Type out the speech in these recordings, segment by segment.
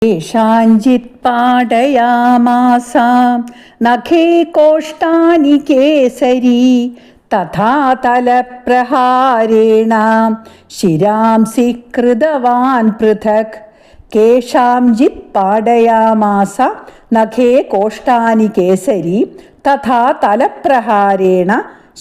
േഷാഞ്ചിത് പാടയാമാസ നഖേ കോഷ്ടാനി കേസരി തഥാ തലപ്രഹാരേണ ശിരാംസി കൃതവാൻ പൃഥക്. കേഷാംജിത് പാടയാമാസ നഖേ കോഷ്ടാനി കേസരി തഥാ തലപ്രഹാരേണ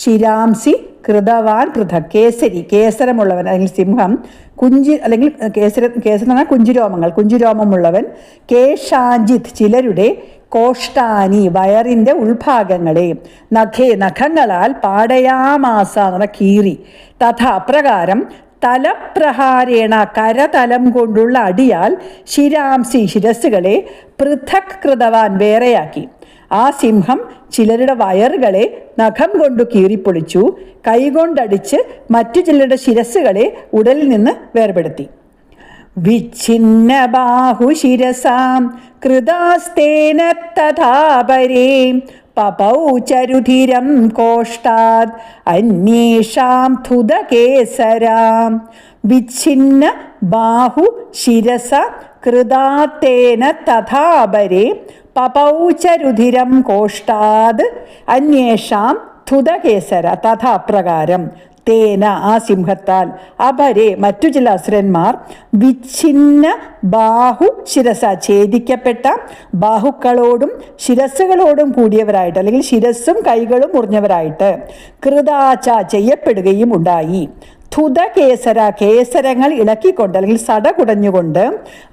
ശിരാംസി കൃതവാൻ പൃഥക്. കേസരി കേസരമുള്ളവൻ, അല്ലെങ്കിൽ സിംഹം. കുഞ്ചി അല്ലെങ്കിൽ കേസരം എന്ന് പറഞ്ഞാൽ കുഞ്ചിരോമങ്ങൾ, കുഞ്ചിരോമമുള്ളവൻ. കേശാഞ്ചിത് ചിലരുടെ, കോഷ്ടാനി വയറിൻ്റെ ഉൾഭാഗങ്ങളെ, നഖേ നഖങ്ങളാൽ, പാടയാമാസ എന്ന് പറഞ്ഞാൽ കീറി, തഥ അപ്രകാരം, തലപ്രഹാരേണ കരതലം കൊണ്ടുള്ള അടിയാൽ, ശിരാംസി ശിരസ്സുകളെ, പൃഥക് കൃതവാൻ വേറെയാക്കി. ആ സിംഹം ചിലരുടെ വയറുകളെ നഖം കൊണ്ടു കീറിപ്പൊളിച്ചു, കൈകൊണ്ടടിച്ച് മറ്റു ചിലരുടെ ശിരസ്സുകളെ ഉടലിൽ നിന്ന് വേർപെടുത്തി. വിച്ഛിന്ന ബാഹുശിരസാം കൃതാസ്തേന തഥാപരേ പപൗ ചരുധിരം കോഷ്ടാത് അന്യേഷാം ധുതകേസരാം. വിച്ഛിന്ന ബാഹു ശിരസ കൃതാത്തേന തഥാപരേ പപൗചരുധിരം കോഷ്ടാത് അന്യേഷാം ധുതകേസര. തഥ അപ്രകാരം, തേന ആ സിംഹത്താൽ, അപരെ മറ്റു ചില അസുരന്മാർ, വിച്ഛിന്ന ബാഹു ശിരസ ഛേദിക്കപ്പെട്ട ബാഹുക്കളോടും ശിരസ്സുകളോടും കൂടിയവരായിട്ട്, അല്ലെങ്കിൽ ശിരസ്സും കൈകളും മുറിഞ്ഞവരായിട്ട്, കൃതാച ചെയ്യപ്പെടുകയും ഉണ്ടായി. ധുതകേസര കേസരങ്ങൾ ഇളക്കിക്കൊണ്ട്, അല്ലെങ്കിൽ സട കുടഞ്ഞുകൊണ്ട്,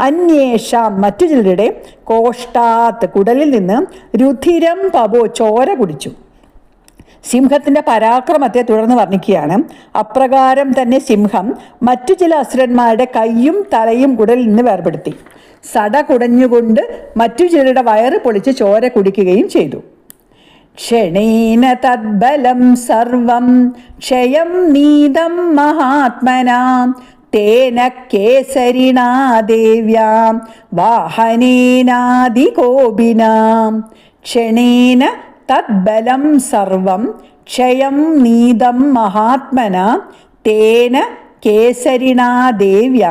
അന്വേഷാം മറ്റു ചിലരുടെ, കോഷ്ടാത്ത് കുടലിൽ നിന്ന്, രുധിരം പവോ ചോര കുടിച്ചു. സിംഹത്തിൻ്റെ പരാക്രമത്തെ തുടർന്ന് വർണ്ണിക്കുകയാണ്. അപ്രകാരം തന്നെ സിംഹം മറ്റു ചില അസുരന്മാരുടെ കൈയും തലയും കുടലിൽ നിന്ന് വേർപെടുത്തി. സട കുടഞ്ഞുകൊണ്ട് മറ്റു ചിലരുടെ വയറ് പൊളിച്ച് ചോര കുടിക്കുകയും ചെയ്തു. ക്ഷണേന തദ്ബലം സർവം ക്ഷയം നീതം മഹാത്മനാം തേന കേസരിണാ ദേവ്യാം വാഹനേനാദികോപിനാം. ക്ഷണേന തദ്ബലം സർവം ക്ഷയം നീതം മഹാത്മന തേന കേസരിണാ ദേവ്യ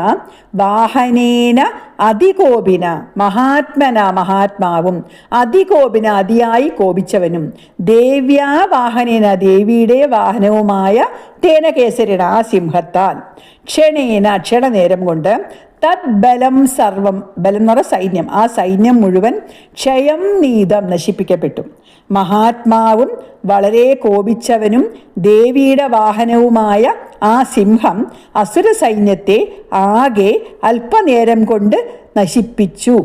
വാഹനേന അതികോപിന. മഹാത്മന മഹാത്മാവും, അതികോപിന അതിയായി കോപിച്ചവനും, ദേവ്യാ വാഹനേന ദേവിയുടെ വാഹനവുമായ, തേന കേസരിണ ആ സിംഹത്താൽ, ക്ഷണേന ക്ഷണനേരം കൊണ്ട്, തദ്ബലം സർവം ബലം എന്ന് പറഞ്ഞ സൈന്യം, ആ സൈന്യം മുഴുവൻ, ക്ഷയം നീതം നശിപ്പിക്കപ്പെട്ടു. മഹാത്മാവും വളരെ കോപിച്ചവനും ദേവിയുടെ വാഹനവുമായ ആ സിംഹം അസുര സൈന്യത്തെ ആകെ അല്പനേരം കൊണ്ട് നശിപ്പിച്ചു.